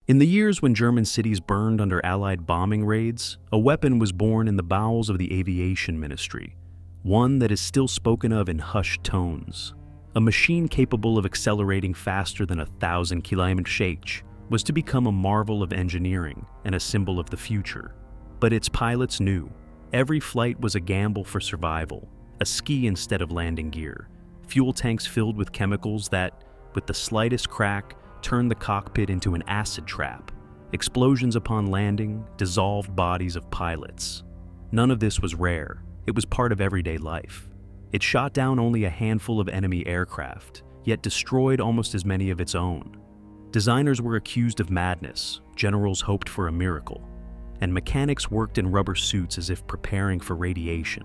In the years when German cities burned under Allied bombing raids, a weapon was born in the bowels of the aviation ministry, one that is still spoken of in hushed tones. A machine capable of accelerating faster than 1,000 km/h was to become a marvel of engineering and a symbol of the future. But its pilots knew every flight was a gamble for survival, a ski instead of landing gear, fuel tanks filled with chemicals that, with the slightest crack, turned the cockpit into an acid trap. Explosions upon landing dissolved bodies of pilots. None of this was rare. It was part of everyday life. It shot down only a handful of enemy aircraft, yet destroyed almost as many of its own. Designers were accused of madness, generals hoped for a miracle, and mechanics worked in rubber suits as if preparing for radiation.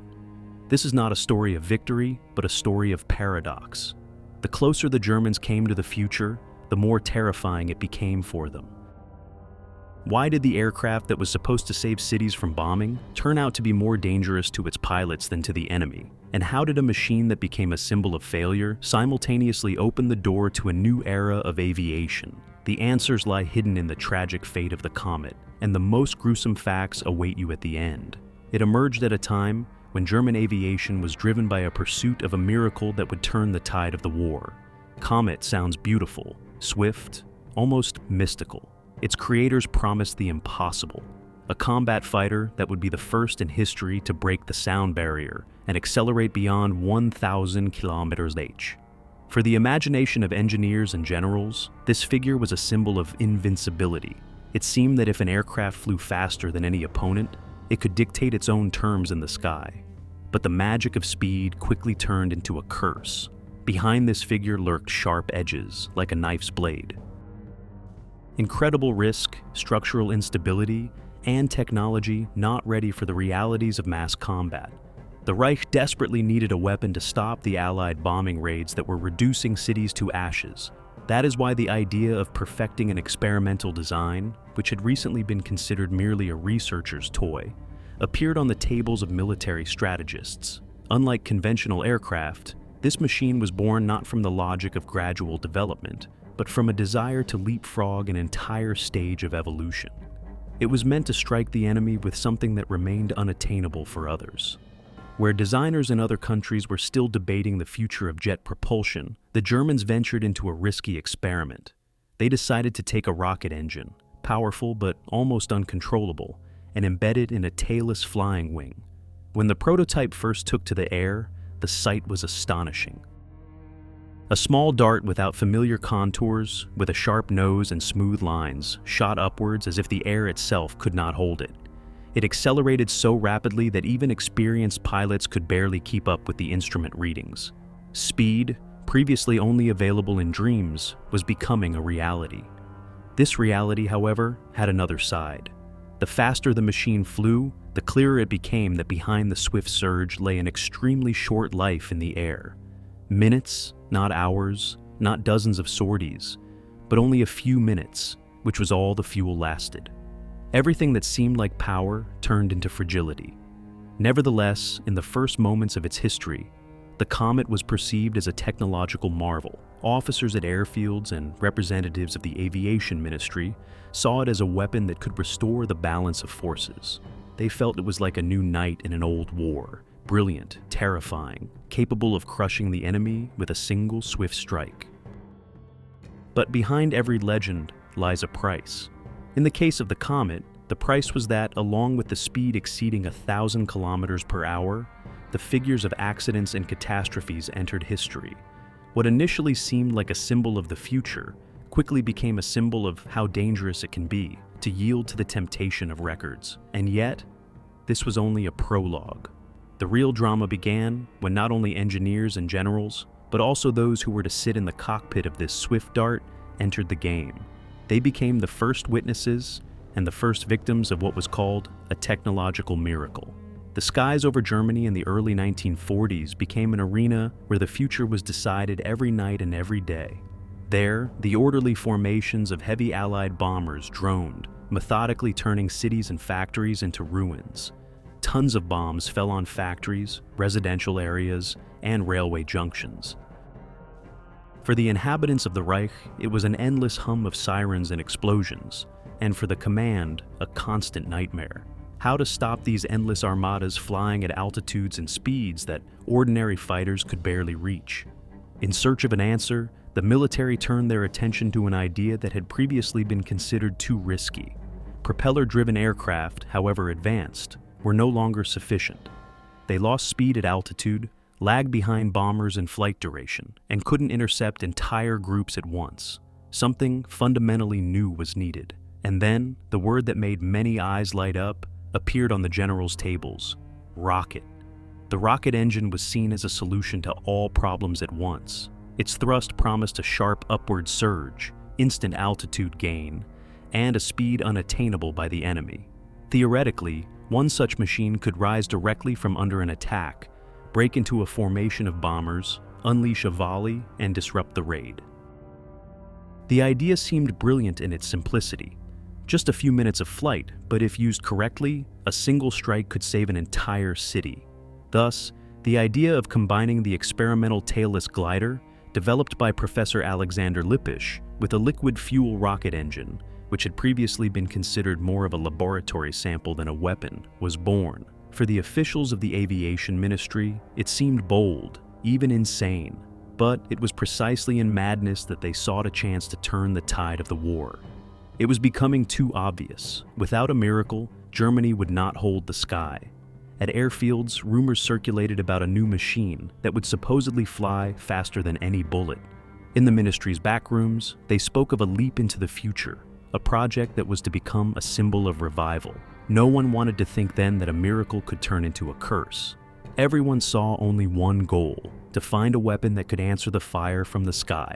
This is not a story of victory, but a story of paradox. The closer the Germans came to the future, the more terrifying it became for them. Why did the aircraft that was supposed to save cities from bombing turn out to be more dangerous to its pilots than to the enemy? And how did a machine that became a symbol of failure simultaneously open the door to a new era of aviation? The answers lie hidden in the tragic fate of the Komet, and the most gruesome facts await you at the end. It emerged at a time when German aviation was driven by a pursuit of a miracle that would turn the tide of the war. Komet sounds beautiful, swift, almost mystical. Its creators promised the impossible, a combat fighter that would be the first in history to break the sound barrier and accelerate beyond 1,000 km/h. For the imagination of engineers and generals, this figure was a symbol of invincibility. It seemed that if an aircraft flew faster than any opponent, it could dictate its own terms in the sky. But the magic of speed quickly turned into a curse. Behind this figure lurked sharp edges, like a knife's blade. Incredible risk, structural instability, and technology not ready for the realities of mass combat. The Reich desperately needed a weapon to stop the Allied bombing raids that were reducing cities to ashes. That is why the idea of perfecting an experimental design, which had recently been considered merely a researcher's toy, appeared on the tables of military strategists. Unlike conventional aircraft, this machine was born not from the logic of gradual development, but from a desire to leapfrog an entire stage of evolution. It was meant to strike the enemy with something that remained unattainable for others. Where designers in other countries were still debating the future of jet propulsion, the Germans ventured into a risky experiment. They decided to take a rocket engine, powerful but almost uncontrollable, and embed it in a tailless flying wing. When the prototype first took to the air, the sight was astonishing. A small dart without familiar contours, with a sharp nose and smooth lines, shot upwards as if the air itself could not hold it. It accelerated so rapidly that even experienced pilots could barely keep up with the instrument readings. Speed, previously only available in dreams, was becoming a reality. This reality, however, had another side. The faster the machine flew, the clearer it became that behind the swift surge lay an extremely short life in the air. Minutes, not hours, not dozens of sorties, but only a few minutes, which was all the fuel lasted. Everything that seemed like power turned into fragility. Nevertheless, in the first moments of its history, the Komet was perceived as a technological marvel. Officers at airfields and representatives of the aviation ministry saw it as a weapon that could restore the balance of forces. They felt it was like a new knight in an old war, brilliant, terrifying, capable of crushing the enemy with a single swift strike. But behind every legend lies a price. In the case of the Komet, the price was that, along with the speed exceeding 1,000 kilometers per hour, the figures of accidents and catastrophes entered history. What initially seemed like a symbol of the future quickly became a symbol of how dangerous it can be to yield to the temptation of records. And yet, this was only a prologue. The real drama began when not only engineers and generals, but also those who were to sit in the cockpit of this swift dart entered the game. They became the first witnesses and the first victims of what was called a technological miracle. The skies over Germany in the early 1940s became an arena where the future was decided every night and every day. There, the orderly formations of heavy Allied bombers droned, methodically turning cities and factories into ruins. Tons of bombs fell on factories, residential areas, and railway junctions. For the inhabitants of the Reich, it was an endless hum of sirens and explosions, and for the command, a constant nightmare. How to stop these endless armadas flying at altitudes and speeds that ordinary fighters could barely reach? In search of an answer, the military turned their attention to an idea that had previously been considered too risky. Propeller-driven aircraft, however advanced, were no longer sufficient. They lost speed at altitude, lagged behind bombers in flight duration, and couldn't intercept entire groups at once. Something fundamentally new was needed. And then, the word that made many eyes light up appeared on the general's tables: rocket. The rocket engine was seen as a solution to all problems at once. Its thrust promised a sharp upward surge, instant altitude gain, and a speed unattainable by the enemy. Theoretically, one such machine could rise directly from under an attack, break into a formation of bombers, unleash a volley, and disrupt the raid. The idea seemed brilliant in its simplicity. Just a few minutes of flight, but if used correctly, a single strike could save an entire city. Thus, the idea of combining the experimental tailless glider, developed by Professor Alexander Lippisch, with a liquid fuel rocket engine, which had previously been considered more of a laboratory sample than a weapon, was born. For the officials of the aviation ministry, it seemed bold, even insane, but it was precisely in madness that they sought a chance to turn the tide of the war. It was becoming too obvious. Without a miracle, Germany would not hold the sky. At airfields, rumors circulated about a new machine that would supposedly fly faster than any bullet. In the ministry's backrooms, they spoke of a leap into the future, a project that was to become a symbol of revival. No one wanted to think then that a miracle could turn into a curse. Everyone saw only one goal: to find a weapon that could answer the fire from the sky.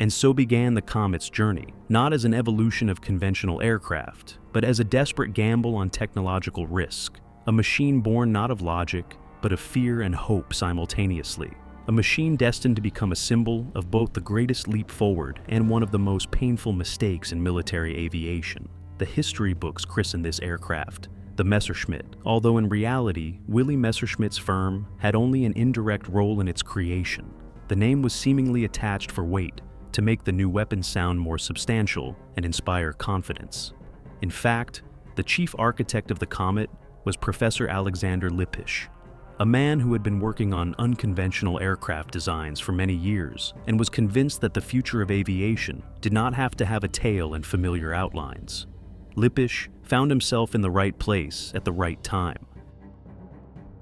And so began the Komet's journey, not as an evolution of conventional aircraft, but as a desperate gamble on technological risk, a machine born not of logic, but of fear and hope simultaneously. A machine destined to become a symbol of both the greatest leap forward and one of the most painful mistakes in military aviation. The history books christen this aircraft the Messerschmitt, although in reality, Willy Messerschmitt's firm had only an indirect role in its creation. The name was seemingly attached for weight, to make the new weapon sound more substantial and inspire confidence. In fact, the chief architect of the Komet was Professor Alexander Lippisch, a man who had been working on unconventional aircraft designs for many years and was convinced that the future of aviation did not have to have a tail and familiar outlines. Lippisch found himself in the right place at the right time.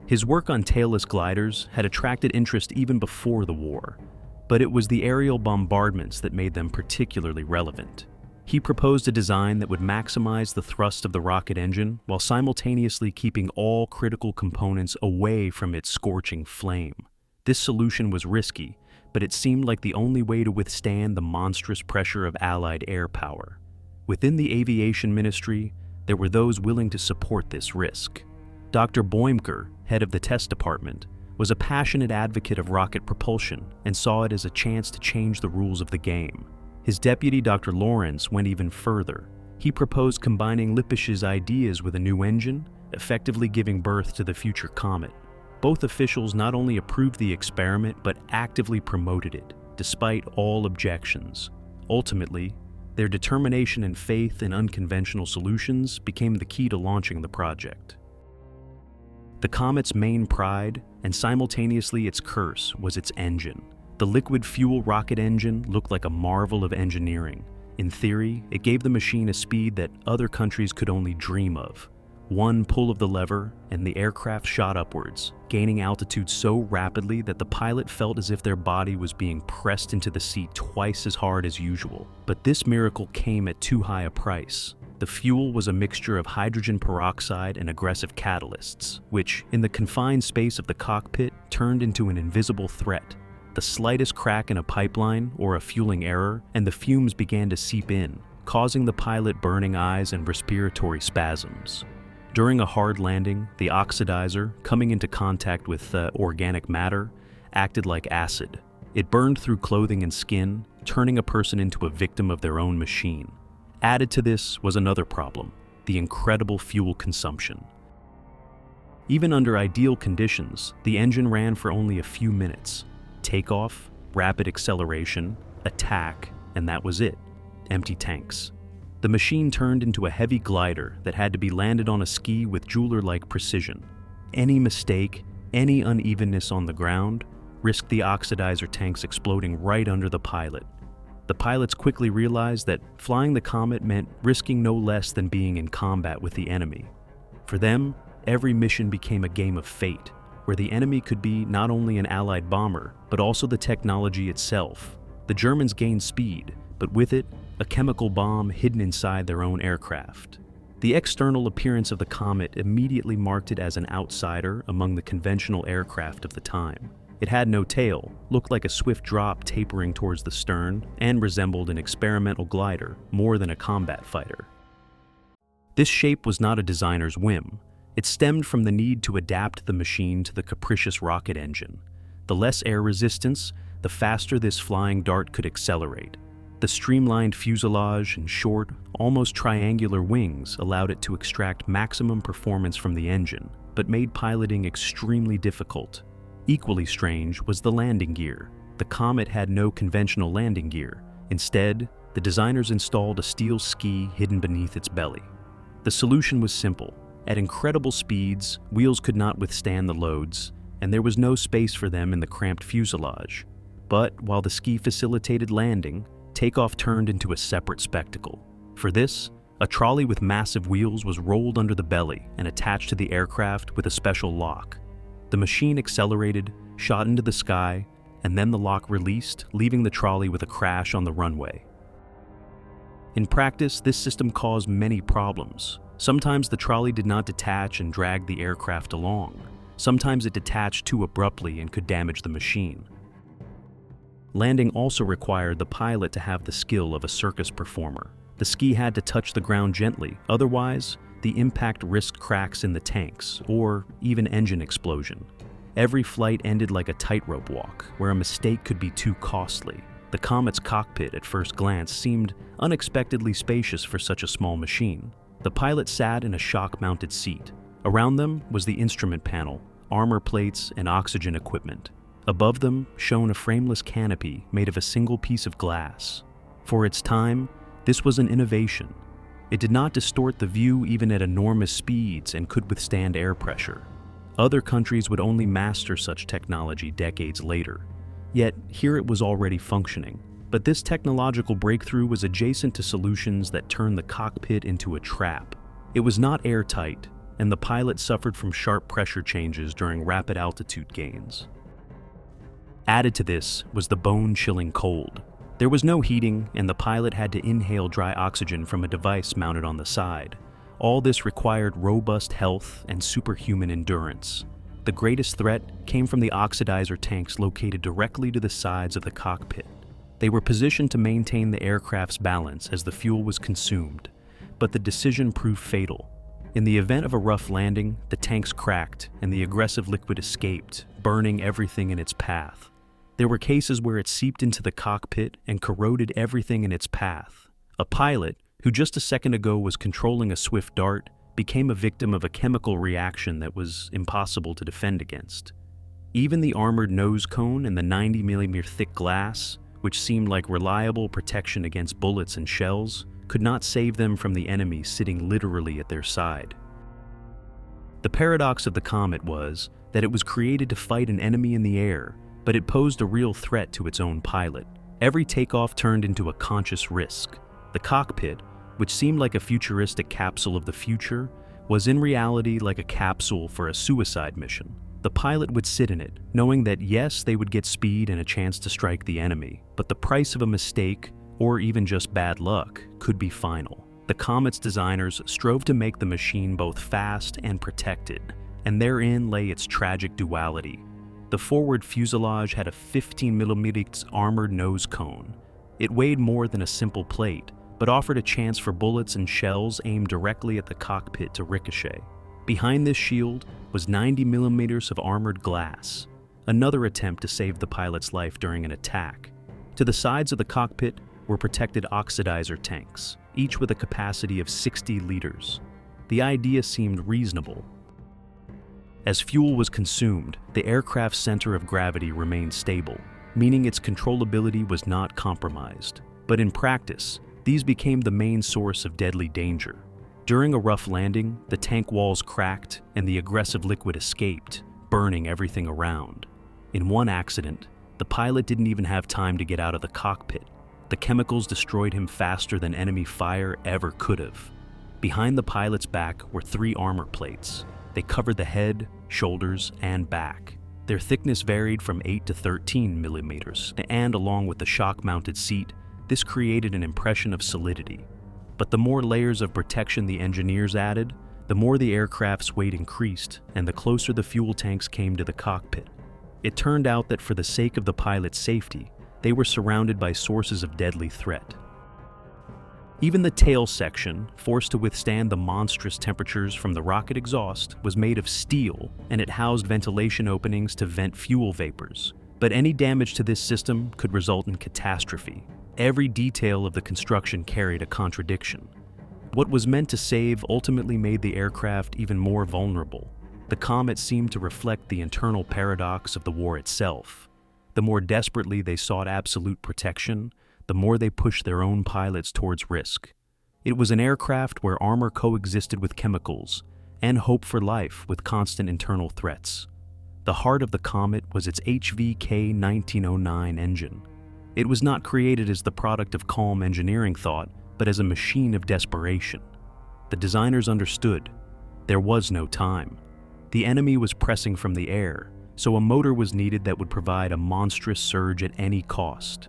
His work on tailless gliders had attracted interest even before the war, but it was the aerial bombardments that made them particularly relevant. He proposed a design that would maximize the thrust of the rocket engine while simultaneously keeping all critical components away from its scorching flame. This solution was risky, but it seemed like the only way to withstand the monstrous pressure of Allied air power. Within the aviation ministry, there were those willing to support this risk. Dr. Boimker, head of the test department, was a passionate advocate of rocket propulsion and saw it as a chance to change the rules of the game. His deputy, Dr. Lawrence, went even further. He proposed combining Lippisch's ideas with a new engine, effectively giving birth to the future Komet. Both officials not only approved the experiment but actively promoted it, despite all objections. Ultimately, their determination and faith in unconventional solutions became the key to launching the project. The Komet's main pride, and simultaneously its curse, was its engine. The liquid fuel rocket engine looked like a marvel of engineering. In theory, it gave the machine a speed that other countries could only dream of. One pull of the lever, and the aircraft shot upwards, gaining altitude so rapidly that the pilot felt as if their body was being pressed into the seat twice as hard as usual. But this miracle came at too high a price. The fuel was a mixture of hydrogen peroxide and aggressive catalysts, which, in the confined space of the cockpit, turned into an invisible threat. The slightest crack in a pipeline or a fueling error, and the fumes began to seep in, causing the pilot burning eyes and respiratory spasms. During a hard landing, the oxidizer, coming into contact with organic matter, acted like acid. It burned through clothing and skin, turning a person into a victim of their own machine. Added to this was another problem: the incredible fuel consumption. Even under ideal conditions, the engine ran for only a few minutes. Takeoff, rapid acceleration, attack, and that was it. Empty tanks. The machine turned into a heavy glider that had to be landed on a ski with jeweler-like precision. Any mistake, any unevenness on the ground, risked the oxidizer tanks exploding right under the pilot. The pilots quickly realized that flying the Komet meant risking no less than being in combat with the enemy. For them, every mission became a game of fate, where the enemy could be not only an Allied bomber, but also the technology itself. The Germans gained speed, but with it, a chemical bomb hidden inside their own aircraft. The external appearance of the Komet immediately marked it as an outsider among the conventional aircraft of the time. It had no tail, looked like a swift drop tapering towards the stern, and resembled an experimental glider more than a combat fighter. This shape was not a designer's whim. It stemmed from the need to adapt the machine to the capricious rocket engine. The less air resistance, the faster this flying dart could accelerate. The streamlined fuselage and short, almost triangular wings allowed it to extract maximum performance from the engine, but made piloting extremely difficult. Equally strange was the landing gear. The Komet had no conventional landing gear. Instead, the designers installed a steel ski hidden beneath its belly. The solution was simple. At incredible speeds, wheels could not withstand the loads, and there was no space for them in the cramped fuselage. But while the ski facilitated landing, takeoff turned into a separate spectacle. For this, a trolley with massive wheels was rolled under the belly and attached to the aircraft with a special lock. The machine accelerated, shot into the sky, and then the lock released, leaving the trolley with a crash on the runway. In practice, this system caused many problems. Sometimes the trolley did not detach and dragged the aircraft along. Sometimes it detached too abruptly and could damage the machine. Landing also required the pilot to have the skill of a circus performer. The ski had to touch the ground gently, otherwise, the impact risked cracks in the tanks, or even engine explosion. Every flight ended like a tightrope walk, where a mistake could be too costly. The Komet's cockpit, at first glance, seemed unexpectedly spacious for such a small machine. The pilot sat in a shock-mounted seat. Around them was the instrument panel, armor plates, and oxygen equipment. Above them shone a frameless canopy made of a single piece of glass. For its time, this was an innovation. It did not distort the view even at enormous speeds and could withstand air pressure. Other countries would only master such technology decades later. Yet, here it was already functioning. But this technological breakthrough was adjacent to solutions that turned the cockpit into a trap. It was not airtight, and the pilot suffered from sharp pressure changes during rapid altitude gains. Added to this was the bone-chilling cold. There was no heating, and the pilot had to inhale dry oxygen from a device mounted on the side. All this required robust health and superhuman endurance. The greatest threat came from the oxidizer tanks located directly to the sides of the cockpit. They were positioned to maintain the aircraft's balance as the fuel was consumed, but the decision proved fatal. In the event of a rough landing, the tanks cracked and the aggressive liquid escaped, burning everything in its path. There were cases where it seeped into the cockpit and corroded everything in its path. A pilot, who just a second ago was controlling a swift dart, became a victim of a chemical reaction that was impossible to defend against. Even the armored nose cone and the 90mm thick glass, which seemed like reliable protection against bullets and shells, could not save them from the enemy sitting literally at their side. The paradox of the Komet was that it was created to fight an enemy in the air, but it posed a real threat to its own pilot. Every takeoff turned into a conscious risk. The cockpit, which seemed like a futuristic capsule of the future, was in reality like a capsule for a suicide mission. The pilot would sit in it, knowing that yes, they would get speed and a chance to strike the enemy, but the price of a mistake, or even just bad luck, could be final. The Komet's designers strove to make the machine both fast and protected, and therein lay its tragic duality. The forward fuselage had a 15mm armored nose cone. It weighed more than a simple plate, but offered a chance for bullets and shells aimed directly at the cockpit to ricochet. Behind this shield was 90mm of armored glass, another attempt to save the pilot's life during an attack. To the sides of the cockpit were protected oxidizer tanks, each with a capacity of 60 liters. The idea seemed reasonable. As fuel was consumed, the aircraft's center of gravity remained stable. meaning its controllability was not compromised. But in practice, these became the main source of deadly danger. During a rough landing, the tank walls cracked and the aggressive liquid escaped, burning everything around. In one accident, the pilot didn't even have time to get out of the cockpit. The chemicals destroyed him faster than enemy fire ever could have. Behind the pilot's back were 3 armor plates. They covered the head, shoulders, and back. Their thickness varied from 8 to 13 millimeters, and along with the shock-mounted seat, this created an impression of solidity. But the more layers of protection the engineers added, the more the aircraft's weight increased, and the closer the fuel tanks came to the cockpit. It turned out that for the sake of the pilot's safety, they were surrounded by sources of deadly threat. Even the tail section, forced to withstand the monstrous temperatures from the rocket exhaust, was made of steel, and it housed ventilation openings to vent fuel vapors. But any damage to this system could result in catastrophe. Every detail of the construction carried a contradiction. What was meant to save ultimately made the aircraft even more vulnerable. The Komet seemed to reflect the internal paradox of the war itself. The more desperately they sought absolute protection, the more they pushed their own pilots towards risk. It was an aircraft where armor coexisted with chemicals, and hope for life with constant internal threats. The heart of the Komet was its HVK 1909 engine. It was not created as the product of calm engineering thought, but as a machine of desperation. The designers understood. There was no time. The enemy was pressing from the air, so a motor was needed that would provide a monstrous surge at any cost.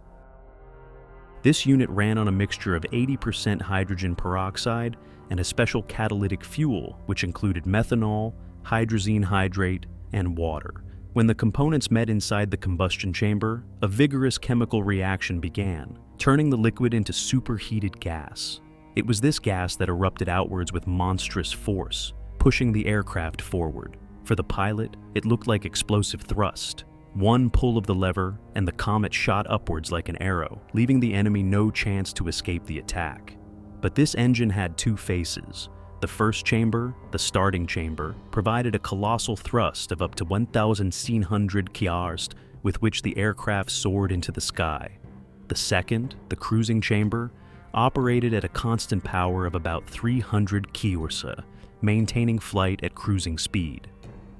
This unit ran on a mixture of 80% hydrogen peroxide and a special catalytic fuel, which included methanol, hydrazine hydrate, and water. When the components met inside the combustion chamber, a vigorous chemical reaction began, turning the liquid into superheated gas. It was this gas that erupted outwards with monstrous force, pushing the aircraft forward. For the pilot, it looked like explosive thrust. One pull of the lever, and the Komet shot upwards like an arrow, leaving the enemy no chance to escape the attack. But this engine had 2 faces. The first chamber, the starting chamber, provided a colossal thrust of up to 1,700 krs with which the aircraft soared into the sky. The second, the cruising chamber, operated at a constant power of about 300 krs, maintaining flight at cruising speed.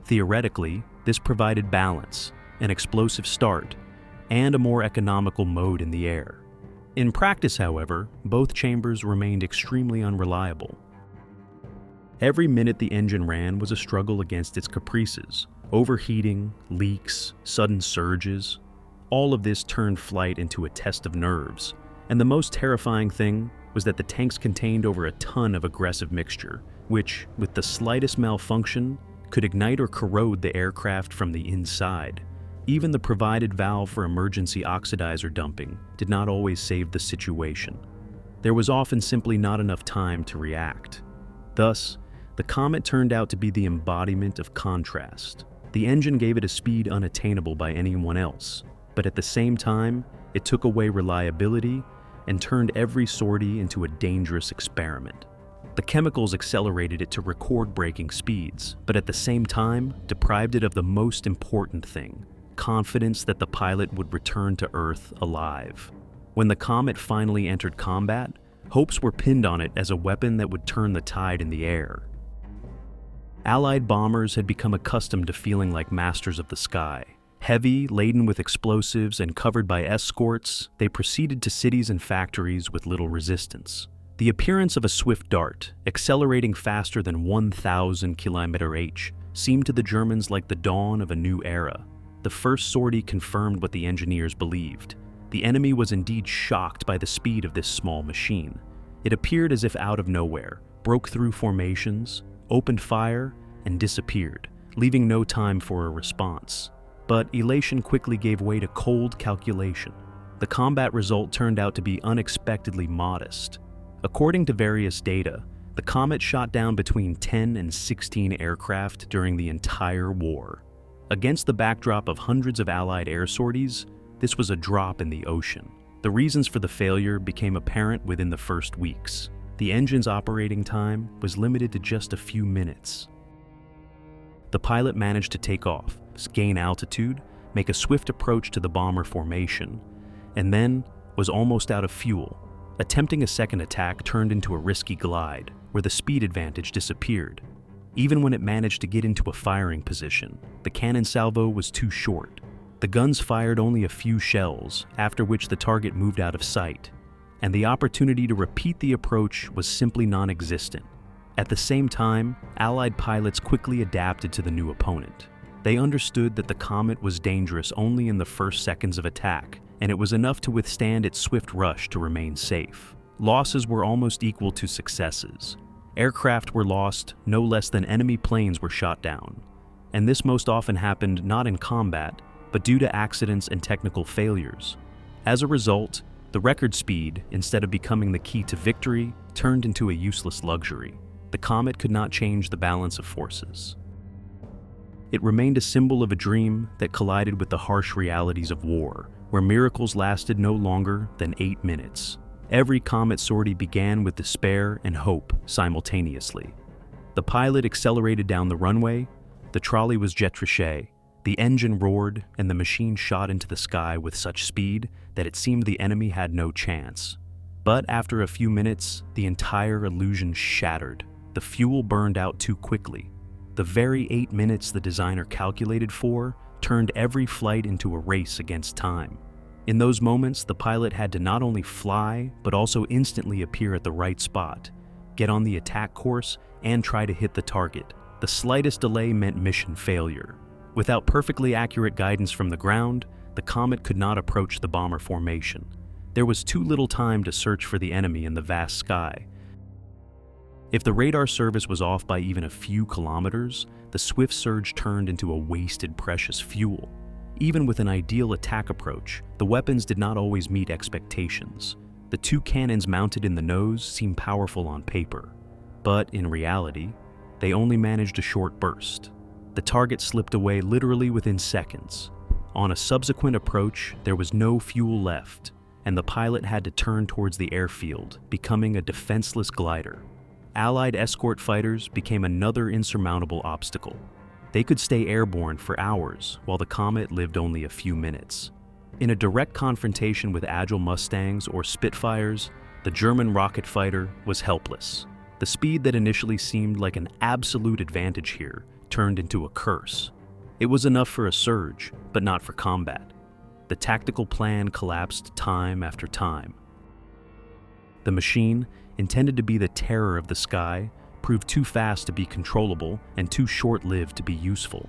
Theoretically, this provided balance, an explosive start, and a more economical mode in the air. In practice, however, both chambers remained extremely unreliable. Every minute the engine ran was a struggle against its caprices: overheating, leaks, sudden surges. All of this turned flight into a test of nerves, and the most terrifying thing was that the tanks contained over a ton of aggressive mixture, which, with the slightest malfunction, could ignite or corrode the aircraft from the inside. Even the provided valve for emergency oxidizer dumping did not always save the situation. There was often simply not enough time to react. Thus, the Komet turned out to be the embodiment of contrast. The engine gave it a speed unattainable by anyone else, but at the same time, it took away reliability and turned every sortie into a dangerous experiment. The chemicals accelerated it to record-breaking speeds, but at the same time, deprived it of the most important thing: confidence that the pilot would return to Earth alive. When the Komet finally entered combat, hopes were pinned on it as a weapon that would turn the tide in the air. Allied bombers had become accustomed to feeling like masters of the sky. Heavy, laden with explosives, and covered by escorts, they proceeded to cities and factories with little resistance. The appearance of a swift dart, accelerating faster than 1,000 km/h, seemed to the Germans like the dawn of a new era. The first sortie confirmed what the engineers believed. The enemy was indeed shocked by the speed of this small machine. It appeared as if out of nowhere, broke through formations, opened fire, and disappeared, leaving no time for a response. But elation quickly gave way to cold calculation. The combat result turned out to be unexpectedly modest. According to various data, the Komet shot down between 10 and 16 aircraft during the entire war. Against the backdrop of hundreds of Allied air sorties, this was a drop in the ocean. The reasons for the failure became apparent within the first weeks. The engine's operating time was limited to just a few minutes. The pilot managed to take off, gain altitude, make a swift approach to the bomber formation, and then was almost out of fuel. Attempting a second attack turned into a risky glide, where the speed advantage disappeared. Even when it managed to get into a firing position, the cannon salvo was too short. The guns fired only a few shells, after which the target moved out of sight, and the opportunity to repeat the approach was simply non-existent. At the same time, Allied pilots quickly adapted to the new opponent. They understood that the Komet was dangerous only in the first seconds of attack, and it was enough to withstand its swift rush to remain safe. Losses were almost equal to successes. Aircraft were lost, no less than enemy planes were shot down. And this most often happened not in combat, but due to accidents and technical failures. As a result, the record speed, instead of becoming the key to victory, turned into a useless luxury. The Komet could not change the balance of forces. It remained a symbol of a dream that collided with the harsh realities of war, where miracles lasted no longer than 8 minutes. Every Komet sortie began with despair and hope simultaneously. The pilot accelerated down the runway, the trolley was jet triché, the engine roared, and the machine shot into the sky with such speed that it seemed the enemy had no chance. But after a few minutes, the entire illusion shattered. The fuel burned out too quickly. The very 8 minutes the designer calculated for turned every flight into a race against time. In those moments, the pilot had to not only fly, but also instantly appear at the right spot, get on the attack course, and try to hit the target. The slightest delay meant mission failure. Without perfectly accurate guidance from the ground, the Komet could not approach the bomber formation. There was too little time to search for the enemy in the vast sky. If the radar service was off by even a few kilometers, the swift surge turned into a wasted precious fuel. Even with an ideal attack approach, the weapons did not always meet expectations. The 2 cannons mounted in the nose seemed powerful on paper, but in reality, they only managed a short burst. The target slipped away literally within seconds. On a subsequent approach, there was no fuel left, and the pilot had to turn towards the airfield, becoming a defenseless glider. Allied escort fighters became another insurmountable obstacle. They could stay airborne for hours, while the Komet lived only a few minutes. In a direct confrontation with agile Mustangs or Spitfires, the German rocket fighter was helpless. The speed that initially seemed like an absolute advantage here turned into a curse. It was enough for a surge, but not for combat. The tactical plan collapsed time after time. The machine, intended to be the terror of the sky, proved too fast to be controllable and too short-lived to be useful.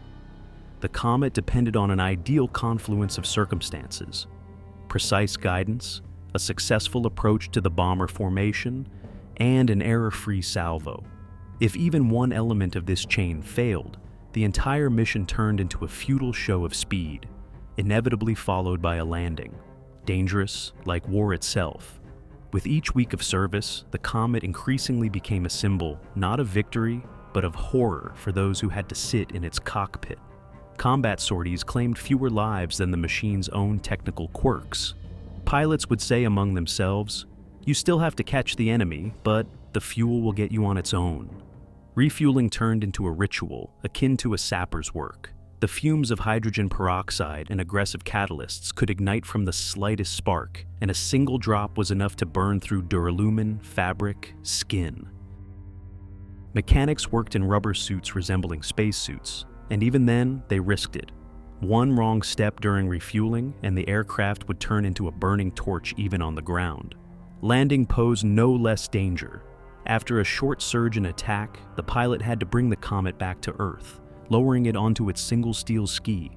The Komet depended on an ideal confluence of circumstances: precise guidance, a successful approach to the bomber formation, and an error-free salvo. If even one element of this chain failed, the entire mission turned into a futile show of speed, inevitably followed by a landing, dangerous like war itself. With each week of service, the Komet increasingly became a symbol not of victory, but of horror for those who had to sit in its cockpit. Combat sorties claimed fewer lives than the machine's own technical quirks. Pilots would say among themselves, "You still have to catch the enemy, but the fuel will get you on its own." Refueling turned into a ritual akin to a sapper's work. The fumes of hydrogen peroxide and aggressive catalysts could ignite from the slightest spark, and a single drop was enough to burn through duralumin, fabric, skin. Mechanics worked in rubber suits resembling spacesuits, and even then, they risked it. One wrong step during refueling, and the aircraft would turn into a burning torch even on the ground. Landing posed no less danger. After a short surge in attack, the pilot had to bring the Komet back to Earth, lowering it onto its single steel ski.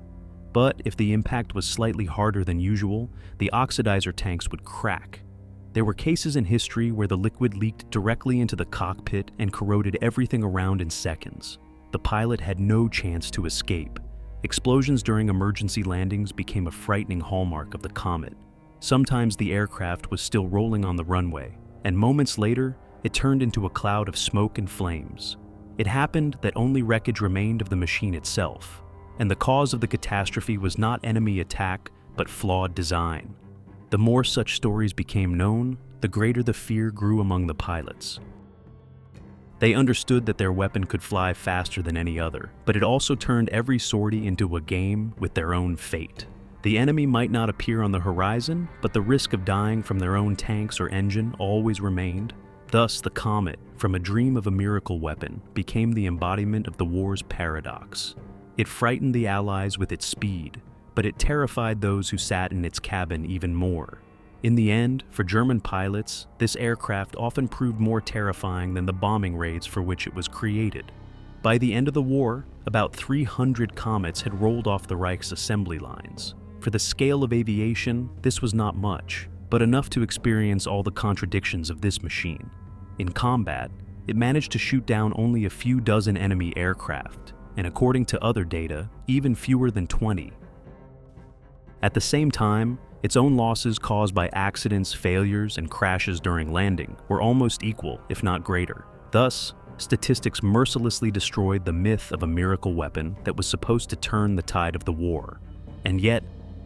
But if the impact was slightly harder than usual, the oxidizer tanks would crack. There were cases in history where the liquid leaked directly into the cockpit and corroded everything around in seconds. The pilot had no chance to escape. Explosions during emergency landings became a frightening hallmark of the Komet. Sometimes the aircraft was still rolling on the runway, and moments later, it turned into a cloud of smoke and flames. It happened that only wreckage remained of the machine itself, and the cause of the catastrophe was not enemy attack, but flawed design. The more such stories became known, the greater the fear grew among the pilots. They understood that their weapon could fly faster than any other, but it also turned every sortie into a game with their own fate. The enemy might not appear on the horizon, but the risk of dying from their own tanks or engine always remained. Thus, the Komet, from a dream of a miracle weapon, became the embodiment of the war's paradox. It frightened the Allies with its speed, but it terrified those who sat in its cabin even more. In the end, for German pilots, this aircraft often proved more terrifying than the bombing raids for which it was created. By the end of the war, about 300 Komets had rolled off the Reich's assembly lines. For the scale of aviation, this was not much, but enough to experience all the contradictions of this machine. In combat, it managed to shoot down only a few dozen enemy aircraft, and according to other data, even fewer than 20. At the same time, its own losses caused by accidents, failures, and crashes during landing were almost equal, if not greater. Thus, statistics mercilessly destroyed the myth of a miracle weapon that was supposed to turn the tide of the war. And yet,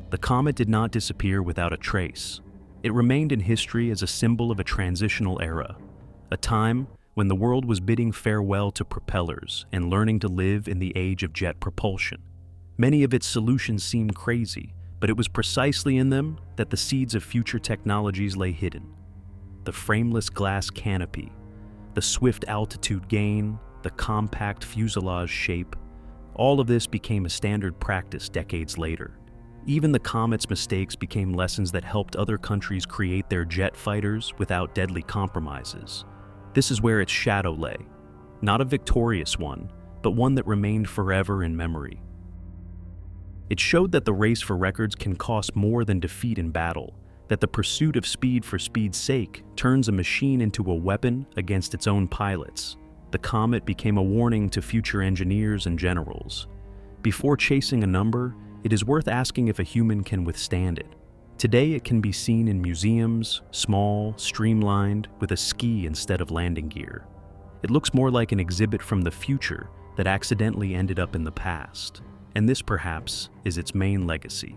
the Komet did not disappear without a trace. It remained in history as a symbol of a transitional era, a time when the world was bidding farewell to propellers and learning to live in the age of jet propulsion. Many of its solutions seemed crazy, but it was precisely in them that the seeds of future technologies lay hidden. The frameless glass canopy, the swift altitude gain, the compact fuselage shape, all of this became a standard practice decades later. Even the Komet's mistakes became lessons that helped other countries create their jet fighters without deadly compromises. This is where its shadow lay, not a victorious one, but one that remained forever in memory. It showed that the race for records can cost more than defeat in battle, that the pursuit of speed for speed's sake turns a machine into a weapon against its own pilots. The Komet became a warning to future engineers and generals. Before chasing a number, it is worth asking if a human can withstand it. Today it can be seen in museums, small, streamlined, with a ski instead of landing gear. It looks more like an exhibit from the future that accidentally ended up in the past. And this, perhaps, is its main legacy.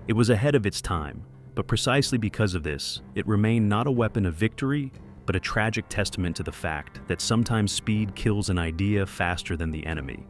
It was ahead of its time, but precisely because of this, it remained not a weapon of victory, but a tragic testament to the fact that sometimes speed kills an idea faster than the enemy.